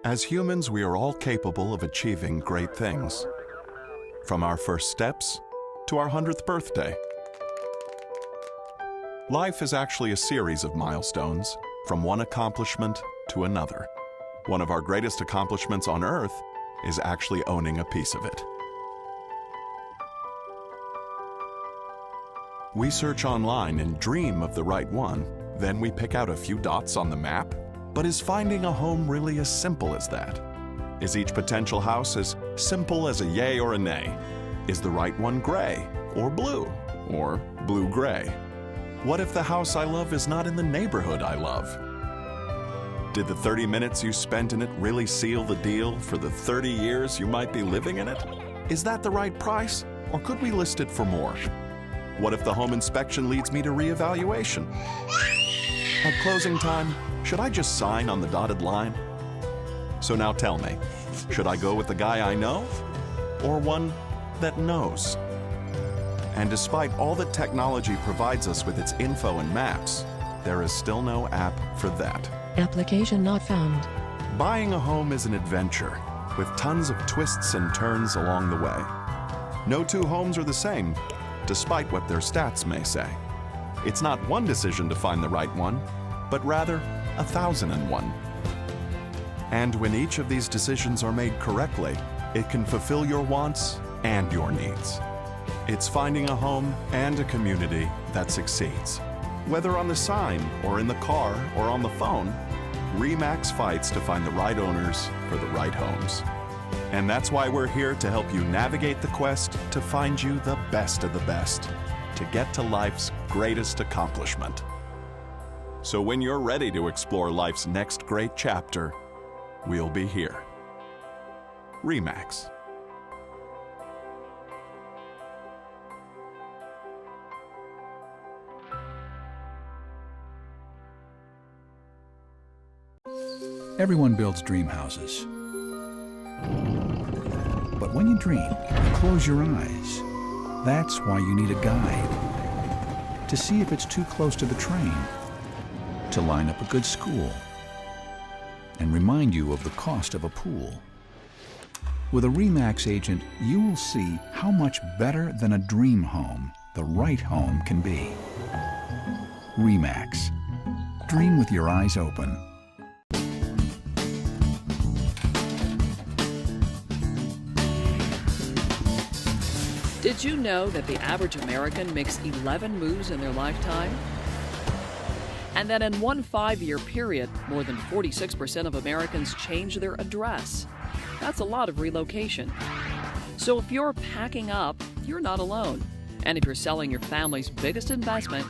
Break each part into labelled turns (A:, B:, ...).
A: As humans, we are all capable of achieving great things. From our first steps to our 100th birthday. Life is actually a series of milestones, from one accomplishment to another. One of our greatest accomplishments on Earth is actually owning a piece of it. We search online and dream of the right one. Then we pick out a few dots on the map. But is finding a home really as simple as that? Is each potential house as simple as a yay or a nay? Is the right one gray or blue or blue-gray? What if the house I love is not in the neighborhood I love? Did the 30 minutes you spent in it really seal the deal for the 30 years you might be living in it? Is that the right price, or could we list it for more? What if the home inspection leads me to reevaluation? At closing time, should I just sign on the dotted line? So now tell me, should I go with the guy I know or one that knows? And despite all that technology provides us with its info and maps, there is still no app for that.
B: Application not found.
A: Buying a home is an adventure with tons of twists and turns along the way. No two homes are the same, despite what their stats may say. It's not one decision to find the right one, but rather 1,001. And when each of these decisions are made correctly, it can fulfill your wants and your needs. It's finding a home and a community that succeeds. Whether on the sign or in the car or on the phone, RE/MAX fights to find the right owners for the right homes. And that's why we're here to help you navigate the quest to find you the best of the best, to get to life's greatest accomplishment. So when you're ready to explore life's next great chapter, we'll be here. RE/MAX.
C: Everyone builds dream houses. But when you dream, you close your eyes. That's why you need a guide. To see if it's too close to the train. To line up a good school. And remind you of the cost of a pool. With a RE/MAX agent, you will see how much better than a dream home the right home can be. RE/MAX. Dream with your eyes open.
D: Did you know that the average American makes 11 moves in their lifetime? And that in one 5-year period, more than 46% of Americans change their address. That's a lot of relocation. So if you're packing up, you're not alone. And if you're selling your family's biggest investment,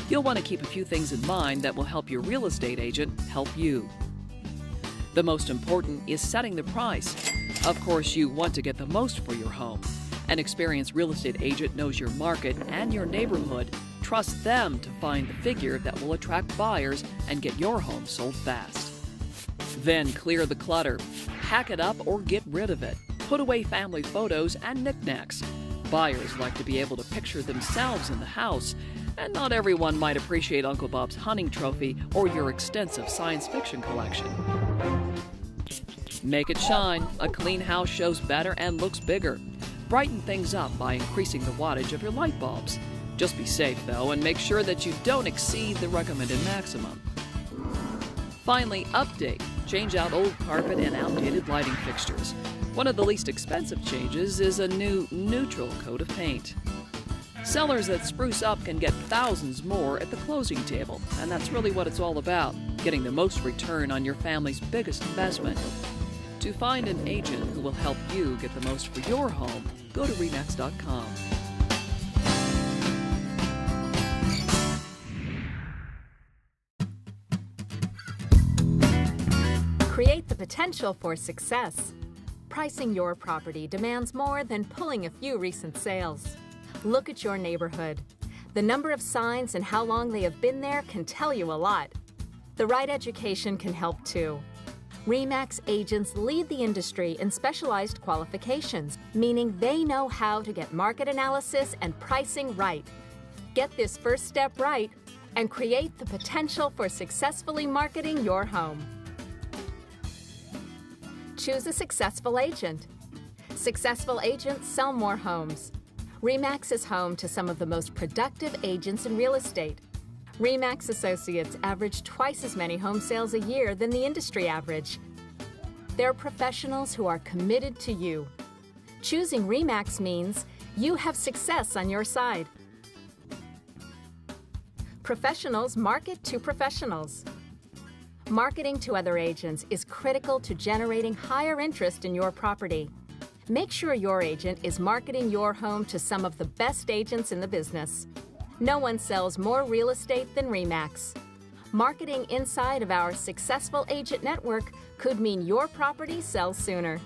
D: you'll want to keep a few things in mind that will help your real estate agent help you. The most important is setting the price. Of course, you want to get the most for your home. An experienced real estate agent knows your market and your neighborhood. Trust them to find the figure that will attract buyers and get your home sold fast. Then clear the clutter. Pack it up or get rid of it. Put away family photos and knickknacks. Buyers like to be able to picture themselves in the house, and not everyone might appreciate Uncle Bob's hunting trophy or your extensive science fiction collection. Make it shine. A clean house shows better and looks bigger. Brighten things up by increasing the wattage of your light bulbs. Just be safe, though, and make sure that you don't exceed the recommended maximum. Finally, update. Change out old carpet and outdated lighting fixtures. One of the least expensive changes is a new neutral coat of paint. Sellers that spruce up can get thousands more at the closing table, and that's really what it's all about, getting the most return on your family's biggest investment. To find an agent who will help you get the most for your home, go to RE/MAX.com.
E: Create the potential for success. Pricing your property demands more than pulling a few recent sales. Look at your neighborhood. The number of signs and how long they have been there can tell you a lot. The right education can help too. RE/MAX agents lead the industry in specialized qualifications, meaning they know how to get market analysis and pricing right. Get this first step right and create the potential for successfully marketing your home. choose a successful agent. Successful agents sell more homes. RE/MAX is home to some of the most productive agents in real estate. RE/MAX associates average twice as many home sales a year than the industry average. They're professionals who are committed to you. Choosing RE/MAX means you have success on your side. Professionals market to professionals. Marketing to other agents is critical to generating higher interest in your property. Make sure your agent is marketing your home to some of the best agents in the business. No one sells more real estate than RE/MAX. Marketing inside of our successful agent network could mean your property sells sooner.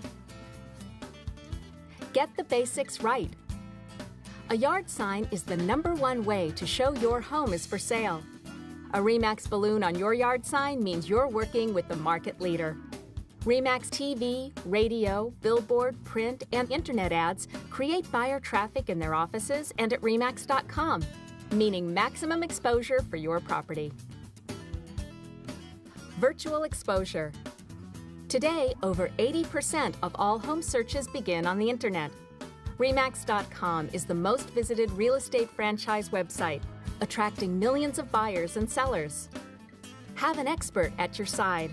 E: Get the basics right. A yard sign is the #1 way to show your home is for sale. A RE/MAX balloon on your yard sign means you're working with the market leader. RE/MAX TV, radio, billboard, print, and internet ads create buyer traffic in their offices and at remax.com, meaning maximum exposure for your property. Virtual exposure. Today, over 80% of all home searches begin on the internet. Remax.com is the most visited real estate franchise website, attracting millions of buyers and sellers. Have an expert at your side.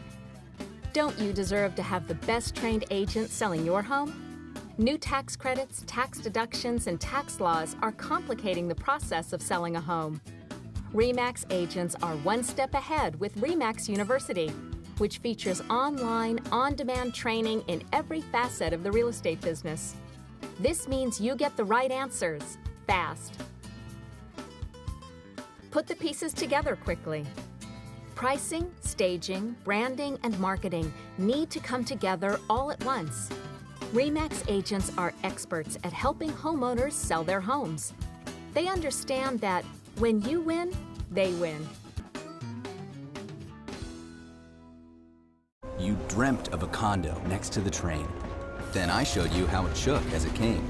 E: Don't you deserve to have the best trained agent selling your home? New tax credits, tax deductions, and tax laws are complicating the process of selling a home. RE/MAX agents are one step ahead with RE/MAX University, which features online, on-demand training in every facet of the real estate business. This means you get the right answers, fast. Put the pieces together quickly. Pricing, staging, branding, and marketing need to come together all at once. RE/MAX agents are experts at helping homeowners sell their homes. They understand that when you win, they win.
F: You dreamt of a condo next to the train. Then I showed you how it shook as it came.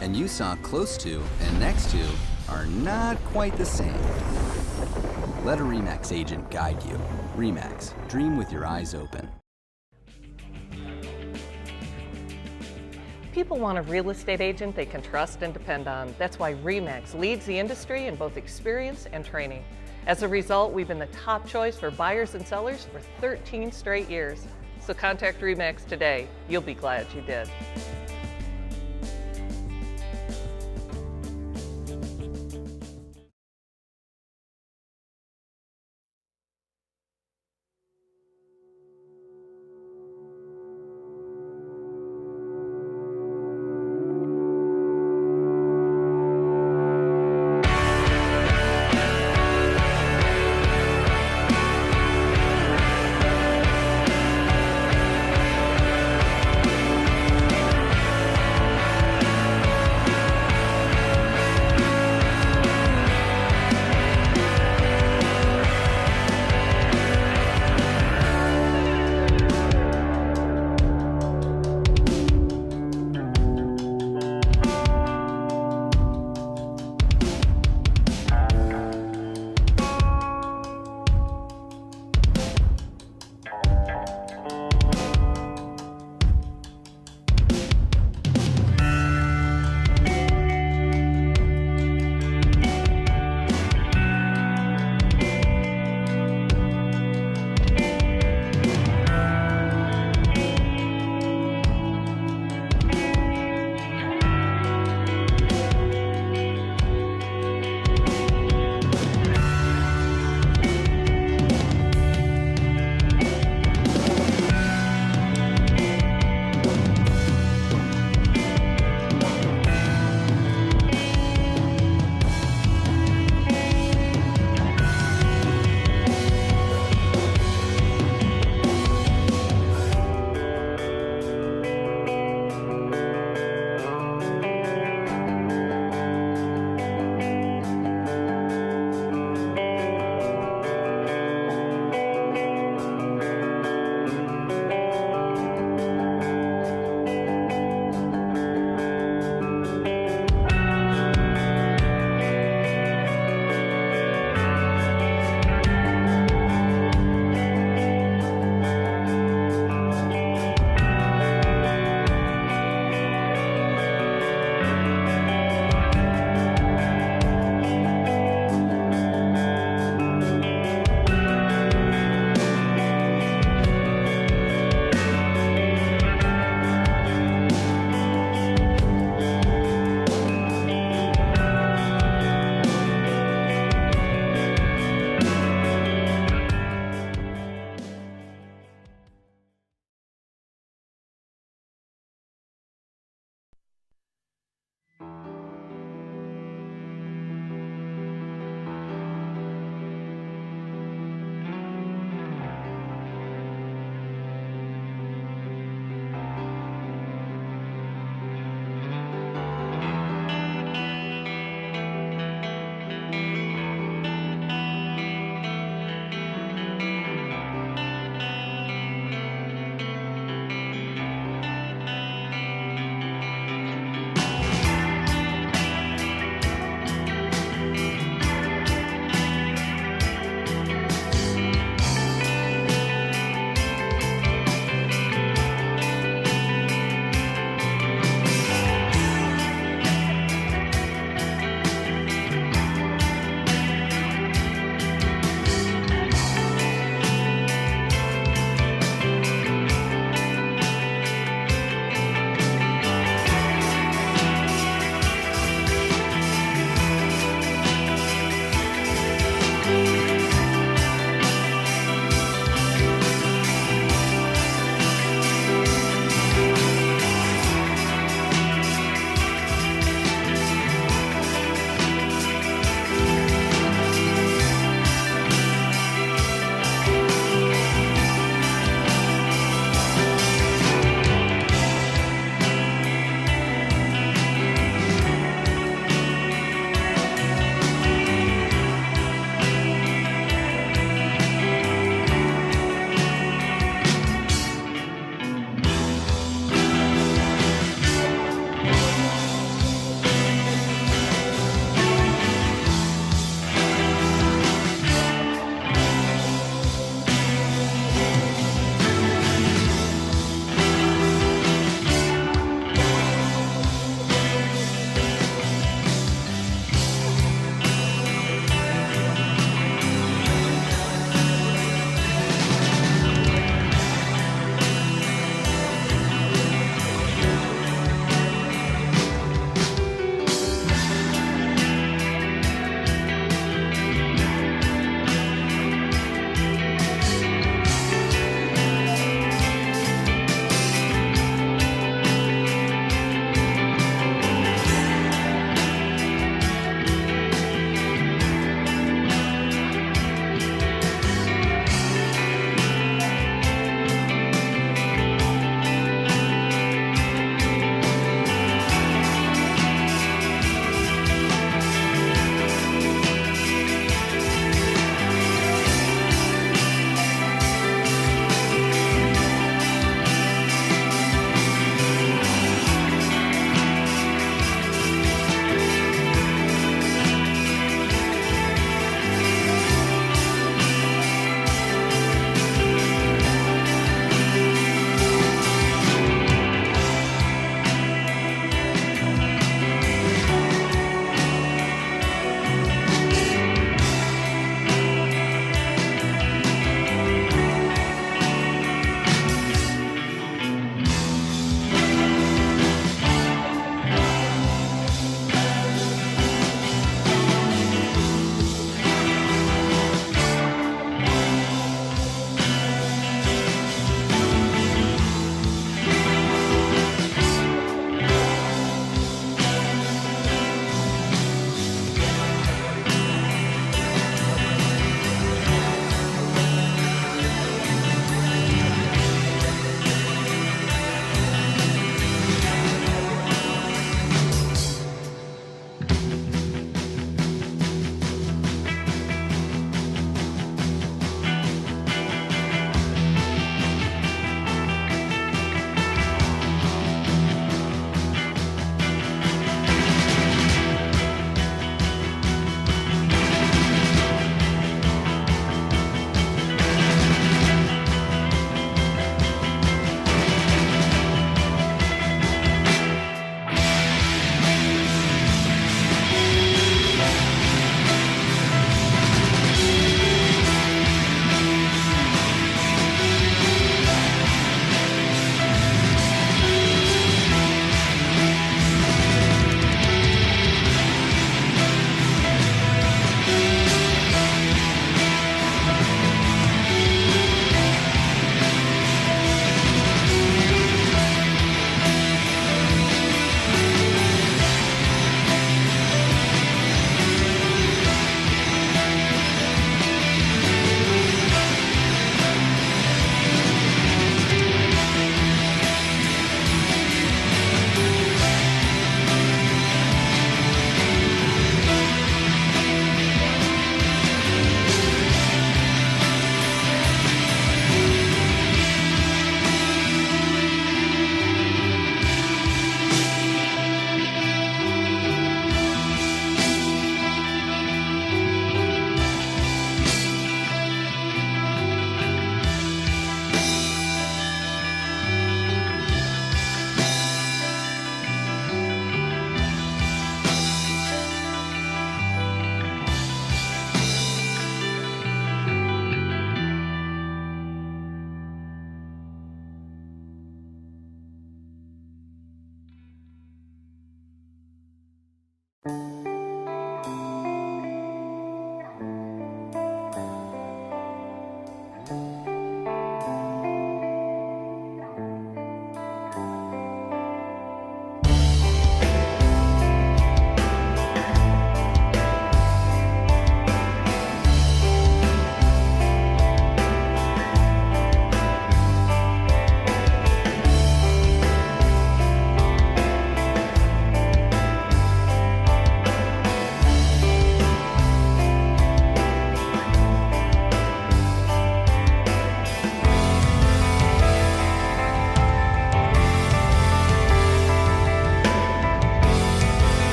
F: And you saw close to and next to are not quite the same. Let a RE/MAX agent guide you. RE/MAX, dream with your eyes open.
G: People want a real estate agent they can trust and depend on. That's why RE/MAX leads the industry in both experience and training. As a result, we've been the top choice for buyers and sellers for 13 straight years. So contact RE/MAX today. You'll be glad you did.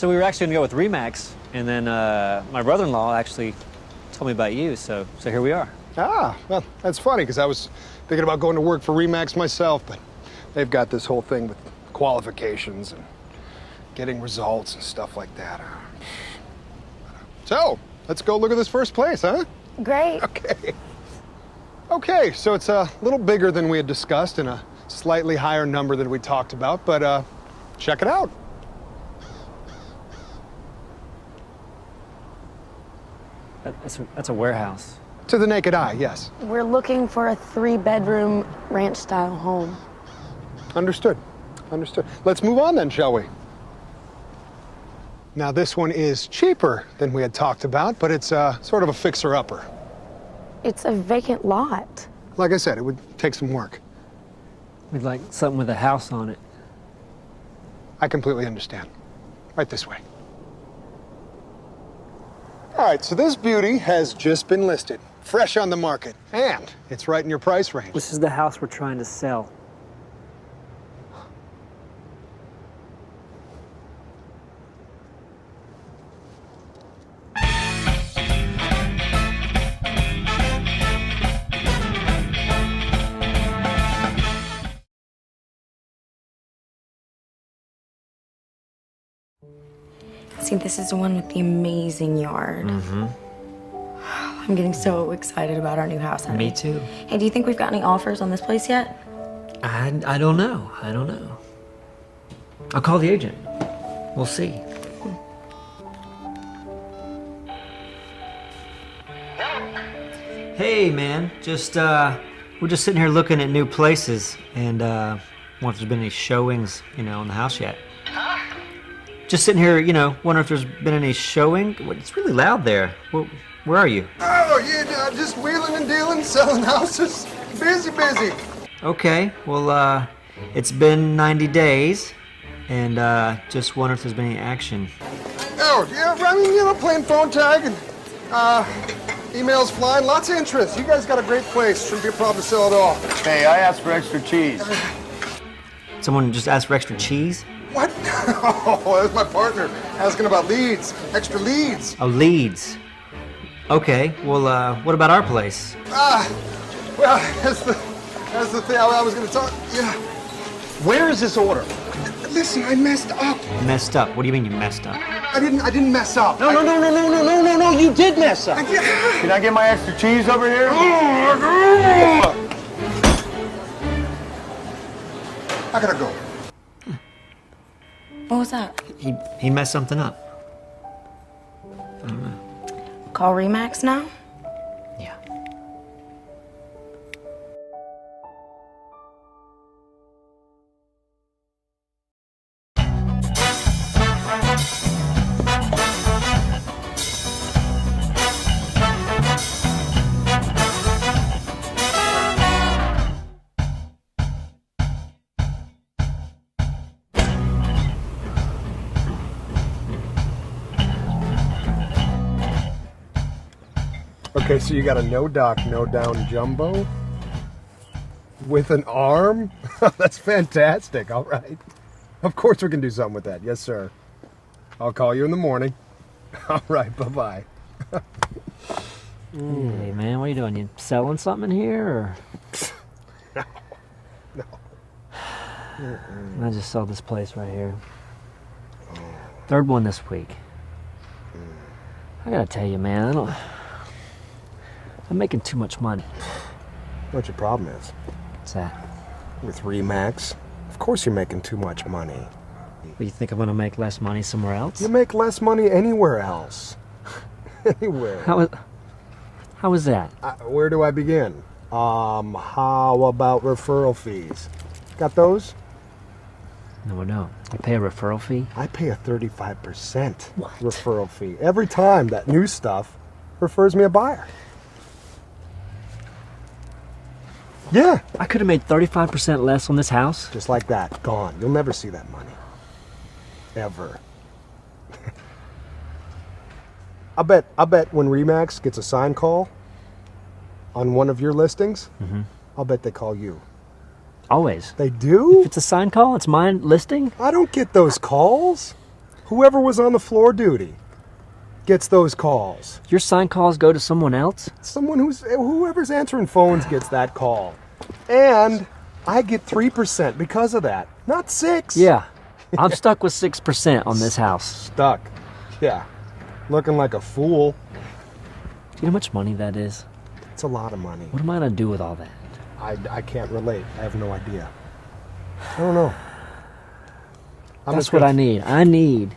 H: so we were actually going to go with Remax, and then my brother-in-law actually told me about you, so here we are.
I: Ah, well, that's funny, because I was thinking about going to work for Remax myself, but they've got this whole thing with qualifications and getting results and stuff like that. So, let's go look at this first place, huh?
J: Great.
I: Okay. Okay, so it's a little bigger than we had discussed and a slightly higher number than we talked about, but check it out.
H: That's a warehouse.
I: To the naked eye, yes.
J: We're looking for a 3-bedroom ranch-style home.
I: Understood. Understood. Let's move on then, shall we? Now, this one is cheaper than we had talked about, but it's sort of a fixer-upper.
J: It's a vacant lot.
I: Like I said, it would take some work.
H: We'd like something with a house on it.
I: I completely understand. Right this way. All right, so this beauty has just been listed, fresh on the market, and it's right in your price range.
H: This is the house we're trying to sell.
J: See, this is the one with the amazing yard. I'm getting so excited about our new house, honey.
H: Me too.
J: Hey, do you think we've got any offers on this place yet?
H: I don't know. I don't know. I'll call the agent. We'll see. Hey, man. We're just sitting here looking at new places, and wonder if there's been any showings, in the house yet. Just sitting here, wonder if there's been any showing. It's really loud there. Where are you?
I: Oh, yeah, just wheeling and dealing, selling houses. Busy, busy.
H: Okay, well, it's been 90 days, and just wonder if there's been any action.
I: Oh, yeah, I mean, playing phone tag and emails flying, lots of interest. You guys got a great place. Shouldn't be a problem to sell it all.
K: Hey, I asked for extra cheese.
H: Someone just asked for extra cheese?
I: What? Oh, that's my partner asking about leads, extra leads.
H: Oh, leads. Okay, well, what about our place?
I: Well, that's the thing I was going to talk. Yeah.
K: Where is this order?
I: Listen, I messed up.
H: Messed up? What do you mean you messed up?
I: I didn't mess up.
K: No, you did mess up. Can I get my extra cheese over here?
I: I gotta go.
J: What was that?
H: He messed something up. I don't know.
J: Call Remax now?
H: Yeah.
I: Okay, so you got a no dock, no down jumbo with an arm? That's fantastic. All right. Of course we can do something with that. Yes, sir. I'll call you in the morning. All right, bye-bye.
H: Hey, man, what are you doing? You selling something here, or?
I: No.
H: I just saw this place right here. Third one this week. I gotta tell you, man, I'm making too much money.
I: What your problem is?
H: What's that?
I: With Remax, of course you're making too much money.
H: Well, you think I'm gonna make less money somewhere else?
I: You make less money anywhere else. Anywhere.
H: How is that?
I: Where do I begin? How about referral fees? Got those?
H: No, I don't. You pay a referral fee?
I: I pay a 35% referral fee every time that new stuff refers me a buyer. Yeah.
H: I could have made 35% less on this house.
I: Just like that. Gone. You'll never see that money. Ever. I bet when Remax gets a sign call on one of your listings, I'll bet they call you.
H: Always.
I: They do?
H: If it's a sign call, it's my listing?
I: I don't get those calls. Whoever was on the floor duty gets those calls.
H: Your sign calls go to someone else?
I: Whoever's answering phones gets that call. And I get 3% because of that, not 6.
H: Yeah, I'm stuck with 6% on this house.
I: Stuck. Yeah. Looking like a fool.
H: Do you know how much money that is?
I: It's a lot of money.
H: What am I going to do with all that?
I: I can't relate. I have no idea. I don't know.
H: That's what I need. I need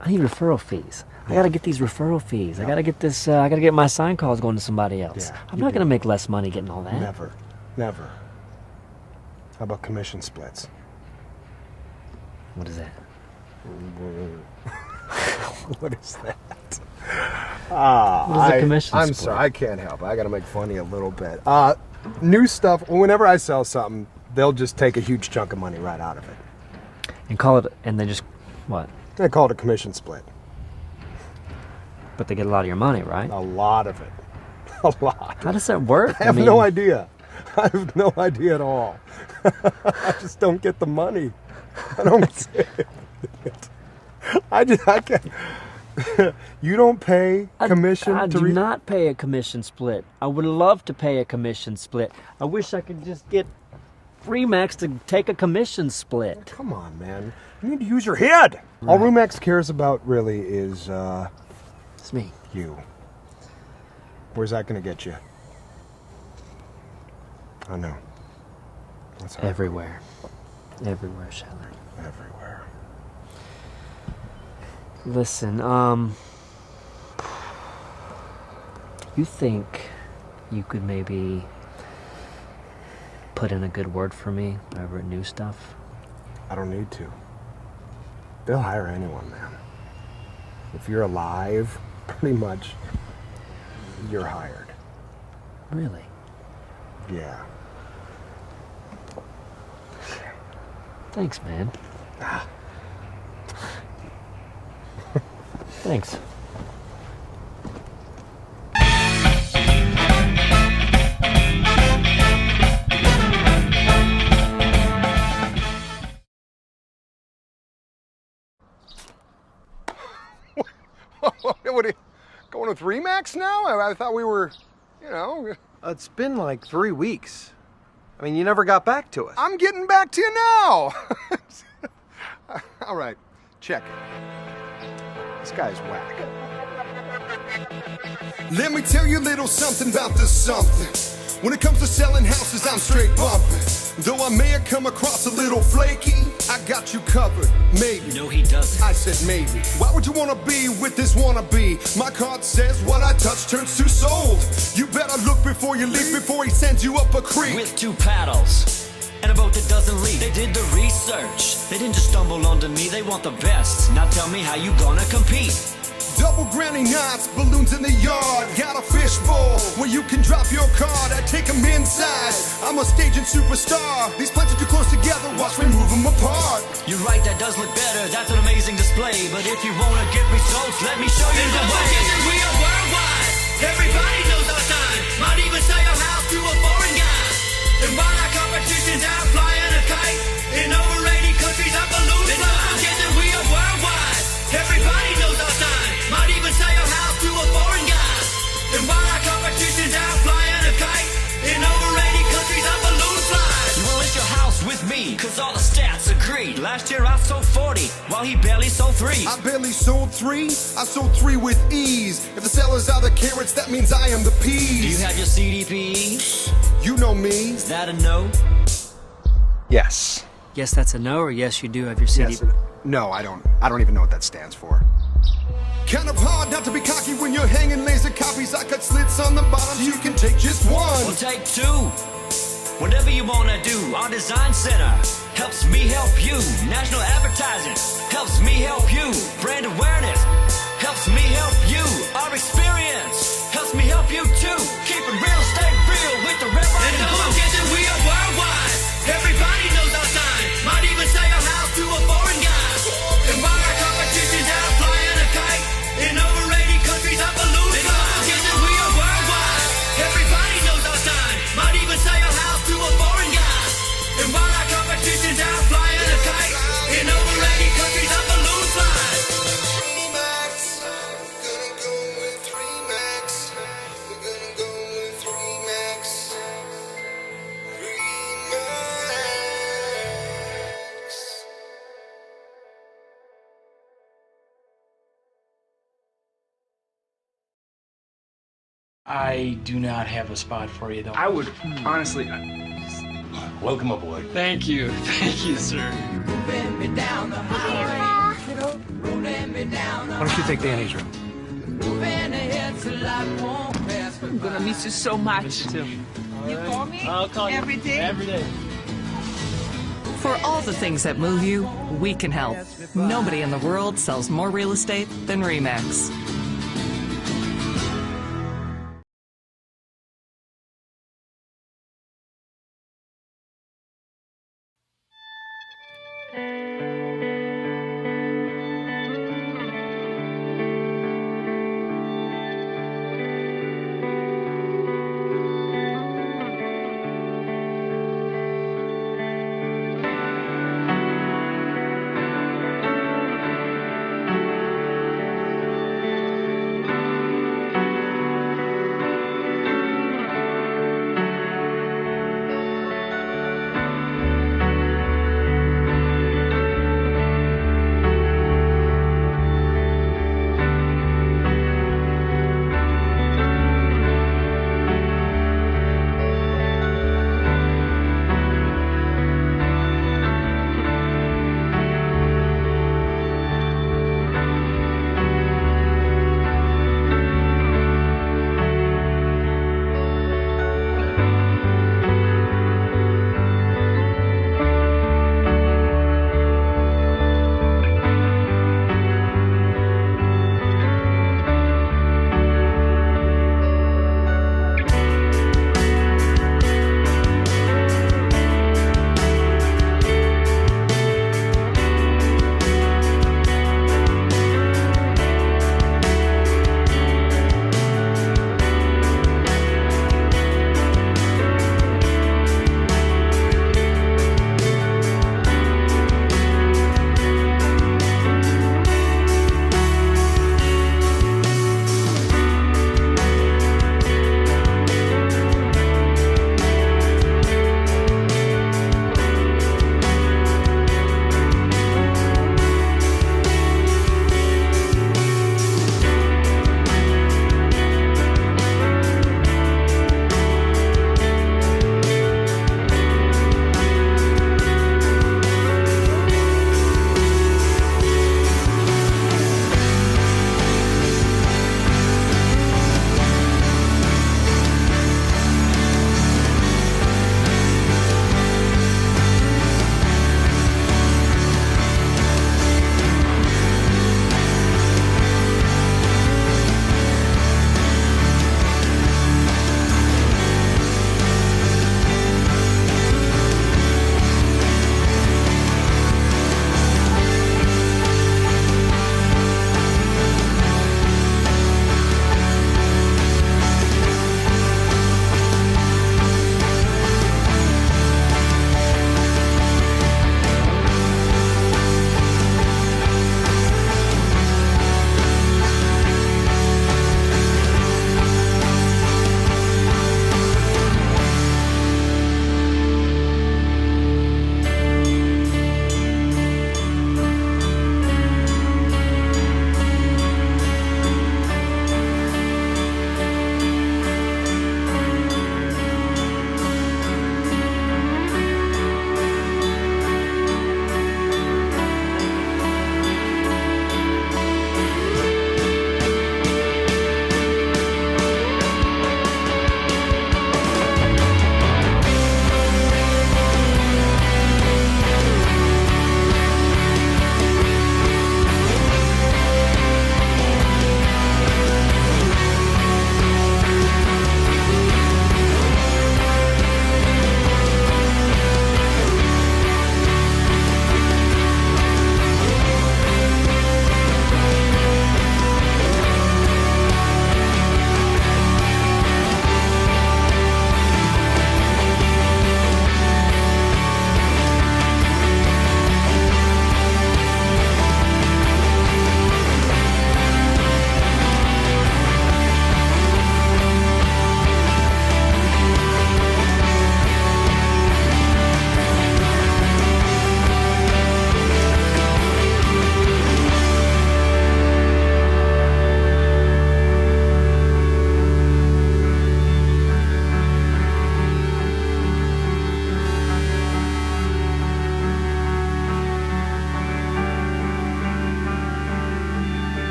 H: referral fees. I got to get these referral fees. I got to get this, I got to get my sign calls going to somebody else.
I: Yeah,
H: I'm not going to make less money getting all that.
I: Never. Never. How about commission splits?
H: What is that?
I: What is that?
H: What is a commission
I: I'm
H: split?
I: sorry, I can't help it. I got to make fun of you a little bit. New stuff, whenever I sell something, they'll just take a huge chunk of money right out of it.
H: And call it, and they just, what?
I: They call it a commission split.
H: But they get a lot of your money, right?
I: A lot of it. A lot.
H: How does that work?
I: I have no idea. I have no idea at all. I just don't get the money. I don't get it. I can't. You don't pay commission
H: I do not pay a commission split. I would love to pay a commission split. I wish I could just get Remax to take a commission split.
I: Come on, man. You need to use your head. Right. All Remax cares about really is
H: it's me.
I: You. Where's that going to get you? I know. That's
H: everywhere. Everywhere, Shelly.
I: Everywhere.
H: Listen, you think you could maybe put in a good word for me over at New Stuff?
I: I don't need to. They'll hire anyone, man. If you're alive, pretty much, you're hired.
H: Really?
I: Yeah.
H: Thanks, man. Thanks.
I: What are you, going with Remax now? I thought we were, you know.
L: It's been like 3 weeks. I mean, you never got back to us.
I: I'm getting back to you now. All right, check it. This guy's whack.
M: Let me tell you a little something about this something. When it comes to selling houses, I'm straight bumping. Though I may have come across a little flaky, I got you covered, maybe.
N: No, he doesn't.
M: I said maybe. Why would you want to be with this wannabe? My card says what I touch turns to sold. You better look before you leave, before he sends you up a creek.
N: With 2 paddles and a boat that doesn't leak. They did the research. They didn't just stumble onto me. They want the best. Now tell me how you gonna compete.
M: Double granny knots, balloons in the yard. Got a fishbowl where you can drop your card. I take them inside. I'm a staging superstar. These plants are too close together. Watch me move them apart.
N: You're right, that does look better. That's an amazing display. But if you wanna get results, let me show you the way.
O: We are worldwide. Everybody knows our sign. Might even sell your house to a foreign guy. And while our competition's out flying a kite, in over 80 countries, our balloons fly. Don't forget that we are worldwide. Everybody knows our sign. Might even sell your house to a foreign guy. And while our competition's out flying a kite, in over 80 countries, our balloons fly.
N: You wanna list your house with me, cause all the stats agree. Last year I sold 40, while he barely sold 3.
M: I barely sold 3, I sold 3 with ease. If the sellers are the carrots, that means I am the peas.
N: Do you have your CDP?
M: You know me.
N: Is that a no?
I: Yes.
H: Yes, that's a no, or yes, you do have your CDP?
I: Yes. No, I don't even know what that stands for.
M: Kind of hard not to be cocky when you're hanging laser copies. I cut slits on the bottom so you can take just one.
N: We'll take 2. Whatever you wanna do, our design center helps me help you. National advertising helps me help you. Brand awareness helps me help you. Our experience helps me help you too. Keep it real, stay real with the red, white,
O: and don't forget that we are worldwide. Everybody knows our sign. Might even sell your house to a foreign guy. And while our competition's out flying a kite, in over 80 countries, our balloons fly. Don't forget that we are worldwide. Everybody knows our sign. Might even sell your house to a foreign guy. And while our competition's out flying a kite, in over 80 countries, our balloons
P: I do not have a spot for you, though.
Q: I would honestly.
P: Welcome aboard.
Q: Thank you, sir.
P: Why don't you take Danny's room?
R: I'm gonna miss you so much.
P: Too.
R: You call me?
P: I'll call you
R: every day?
P: Every day.
S: For all the things that move you, we can help. Nobody in the world sells more real estate than RE/MAX.